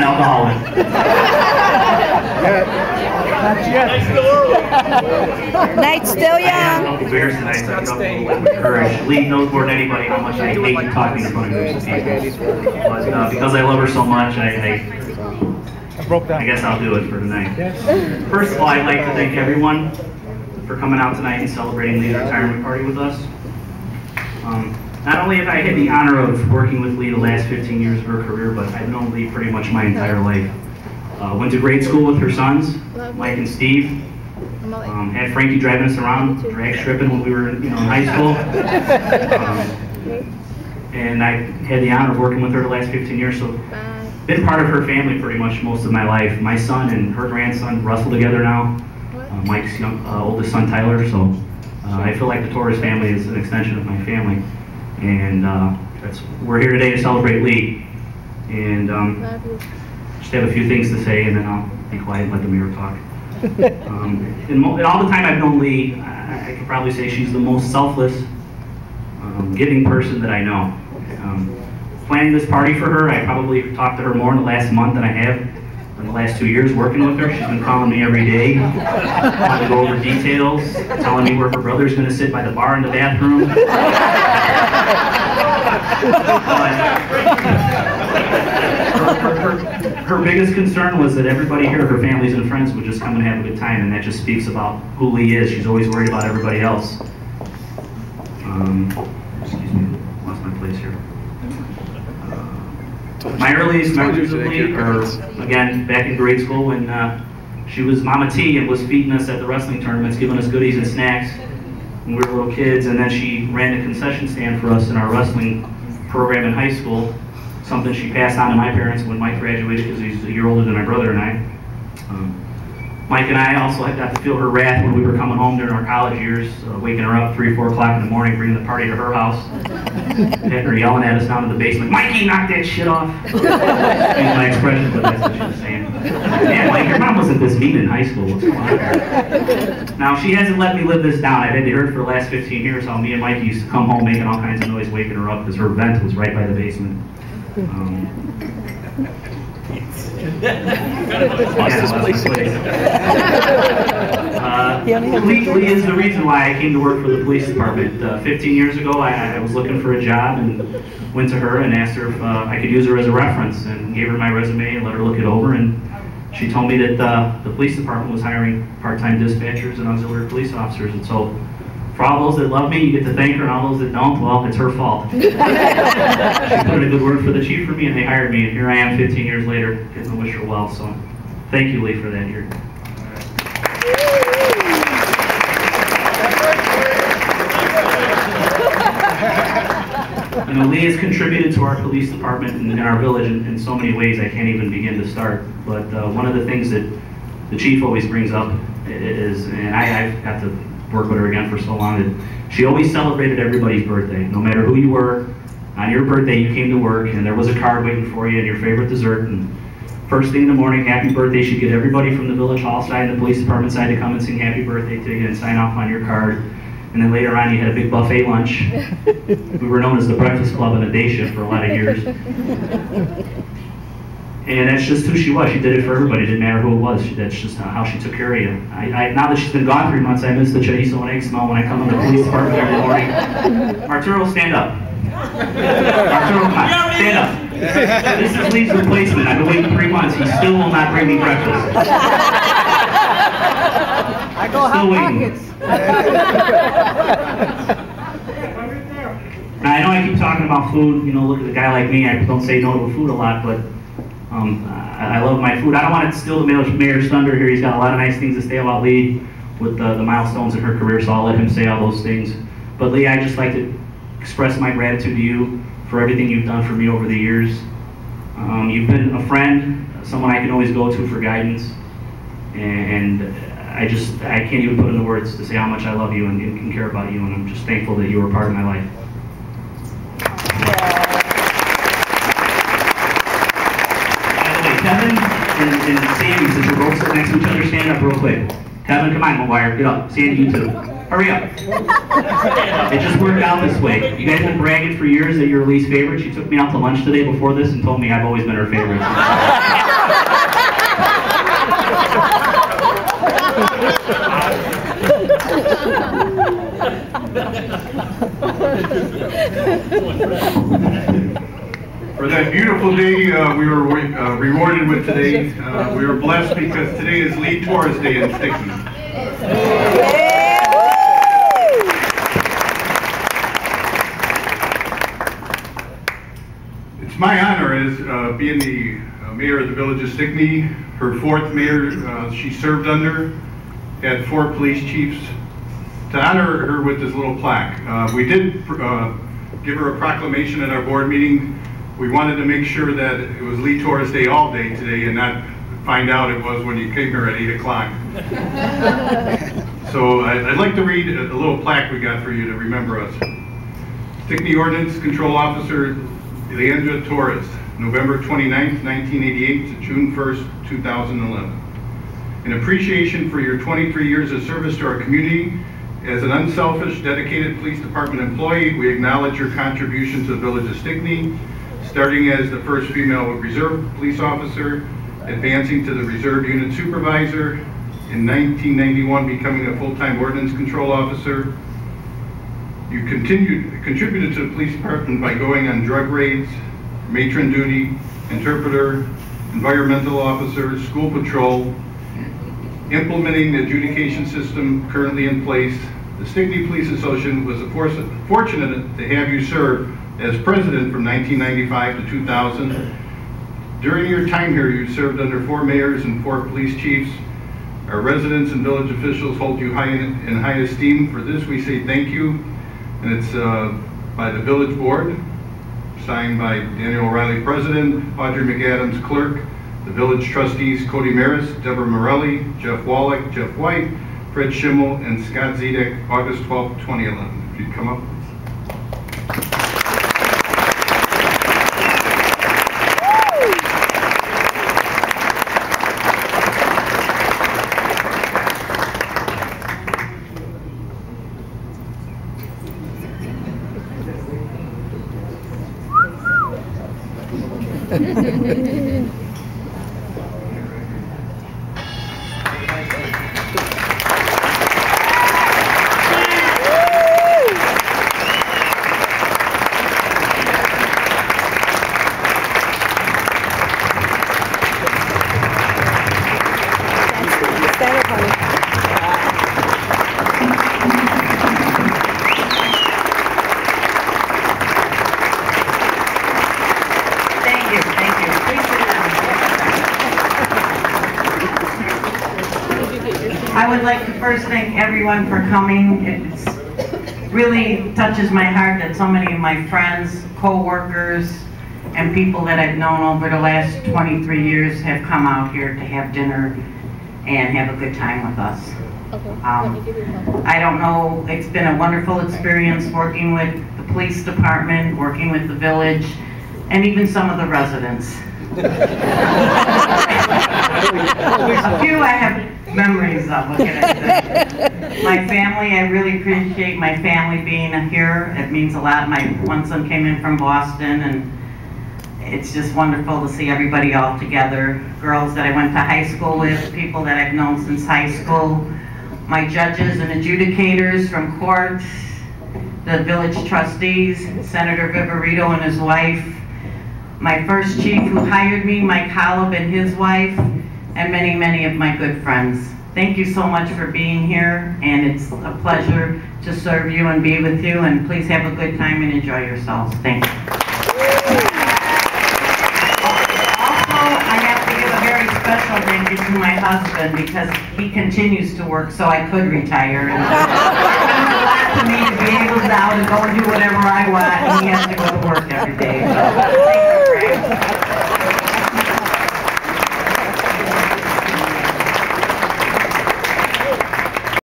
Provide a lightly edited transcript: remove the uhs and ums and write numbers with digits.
alcoholic. Night's still young. Bears tonight, so I felt a little bit of courage. Lee knows more than anybody how much I hate talking in front of groups of people. But because I love her so much, I guess I'll do it for tonight. First of all, I'd like to thank everyone for coming out tonight and celebrating Lee's retirement party with us. Not only have I had the honor of working with Lee the last 15 years of her career, but I've known Lee pretty much my entire life. Went to grade school with her sons, Mike and Steve. Had Frankie driving us around, drag stripping when we were in high school. And I had the honor of working with her the last 15 years, so been part of her family pretty much most of my life. My son and her grandson wrestle together now. Mike's oldest son, Tyler, so I feel like the Torres family is an extension of my family. And we're here today to celebrate Lee. And just have a few things to say, and then I'll be quiet and let the mirror talk. And all the time I've known Lee, I could probably say she's the most selfless, giving person that I know. Planning this party for her, I probably talked to her more in the last month than I have in the last 2 years working with her. She's been calling me every day, wanting to go over details, telling me where her brother's going to sit by the bar in the bathroom. Her biggest concern was that everybody here, her families and friends, would just come and have a good time, and that just speaks about who Lee is. She's always worried about everybody else. Excuse me, lost my place here. My earliest memories of Lee are, again, back in grade school when she was Mama T and was feeding us at the wrestling tournaments, giving us goodies and snacks when we were little kids, and then she ran a concession stand for us in our wrestling program in high school, something she passed on to my parents when Mike graduated because he's a year older than my brother and I. Mike and I also got to feel her wrath when we were coming home during our college years, waking her up 3 or 4 o'clock in the morning, bringing the party to her house, and her yelling at us down in the basement, "Mikey, knock that shit off!" Excuse my expression, but that's what she was saying. Yeah, Mike, your mom wasn't this mean in high school. What's going on here? Now, she hasn't let me live this down. I've had to hear it for the last 15 years how me and Mikey used to come home making all kinds of noise, waking her up because her vent was right by the basement. Lee is the reason why I came to work for the police department. 15 years ago, I was looking for a job and went to her and asked her if I could use her as a reference, and gave her my resume and let her look it over, and she told me that the police department was hiring part-time dispatchers and auxiliary police officers. And so for all those that love me, you get to thank her, and all those that don't, well, it's her fault. She put in a good word for the chief for me, and they hired me, and here I am 15 years later, getting to wish her well. So thank you, Lee, for that year. Lee has contributed to our police department and our village in so many ways I can't even begin to start. But one of the things that the chief always brings up is, and I've got to work with her again for so long, that she always celebrated everybody's birthday. No matter who you were, on your birthday you came to work and there was a card waiting for you and your favorite dessert, and first thing in the morning, happy birthday. She'd get everybody from the village hall side and the police department side to come and sing happy birthday to you and sign off on your card. And then later on you had a big buffet lunch. We were known as the Breakfast Club on a day shift for a lot of years. And that's just who she was. She did it for everybody. It didn't matter who it was. That's just how she took care of you. Now that she's been gone 3 months, I miss the chorizo and egg smell when I come in the police department every morning. Arturo, stand up. Arturo, come on. Stand up. This is Lee's replacement. I've been waiting 3 months. He still will not bring me breakfast. I go hot pockets. Now, I know I keep talking about food. Look at a guy like me. I don't say no to food a lot, but I love my food. I don't want to steal the mayor's thunder here. He's got a lot of nice things to say about Lee with the milestones in her career, so I'll let him say all those things. But Lee, I'd just like to express my gratitude to you for everything you've done for me over the years. You've been a friend, someone I can always go to for guidance, and I can't even put into words to say how much I love you and care about you, and I'm just thankful that you were part of my life. Kevin and Sandy, since you're both sitting next to each other, stand up real quick. Kevin, come on, McGuire, get up. Sandy, you too. Hurry up. It just worked out this way. You guys have been bragging for years that you're Lee's favorite. She took me out to lunch today before this and told me I've always been her favorite. wonderful day we were rewarded with today. We were blessed because today is Lee Torres Day in Stickney. It's my honor as being the mayor of the village of Stickney, her fourth mayor she served under, had 4 police chiefs, to honor her with this little plaque. We did give her a proclamation at our board meeting. We wanted to make sure that it was Lee Torres Day all day today and not find out it was when you came here at 8 o'clock. So I'd like to read a little plaque we got for you to remember us. Stickney Ordnance Control Officer Leandra Torres, November 29th, 1988 to June 1st, 2011. In appreciation for your 23 years of service to our community, as an unselfish, dedicated police department employee, we acknowledge your contribution to the village of Stickney, starting as the first female reserve police officer, advancing to the reserve unit supervisor, in 1991 becoming a full-time ordnance control officer. You contributed to the police department by going on drug raids, matron duty, interpreter, environmental officer, school patrol, implementing the adjudication system currently in place. The Stickney Police Association was fortunate to have you serve as president from 1995 to 2000. During your time here, you served under 4 mayors and 4 police chiefs. Our residents and village officials hold you in high esteem. For this, we say thank you. And it's by the village board, signed by Daniel O'Reilly, president, Audrey McAdams, clerk, the village trustees, Cody Maris, Deborah Morelli, Jeff Wallach, Jeff White, Fred Schimmel, and Scott Zedek, August 12, 2011. If you'd come up, please. I would like to first thank everyone for coming. It really touches my heart that so many of my friends, co-workers, and people that I've known over the last 23 years have come out here to have dinner and have a good time with us. I don't know, it's been a wonderful experience working with the police department, working with the village, and even some of the residents. A few I have memories of. What can I say? My family, I really appreciate my family being here. It means a lot. My one son came in from Boston, and it's just wonderful to see everybody all together. Girls that I went to high school with, people that I've known since high school, my judges and adjudicators from court, the village trustees, Senator Viverito and his wife, my first chief who hired me, Mike Holub and his wife, and many, many of my good friends. Thank you so much for being here, and it's a pleasure to serve you and be with you, and please have a good time and enjoy yourselves. Thank you. Also, I have to give a very special thank you to my husband because he continues to work so I could retire. And it means a lot to me to be able now to go and do whatever I want, and he has to go to work every day. So,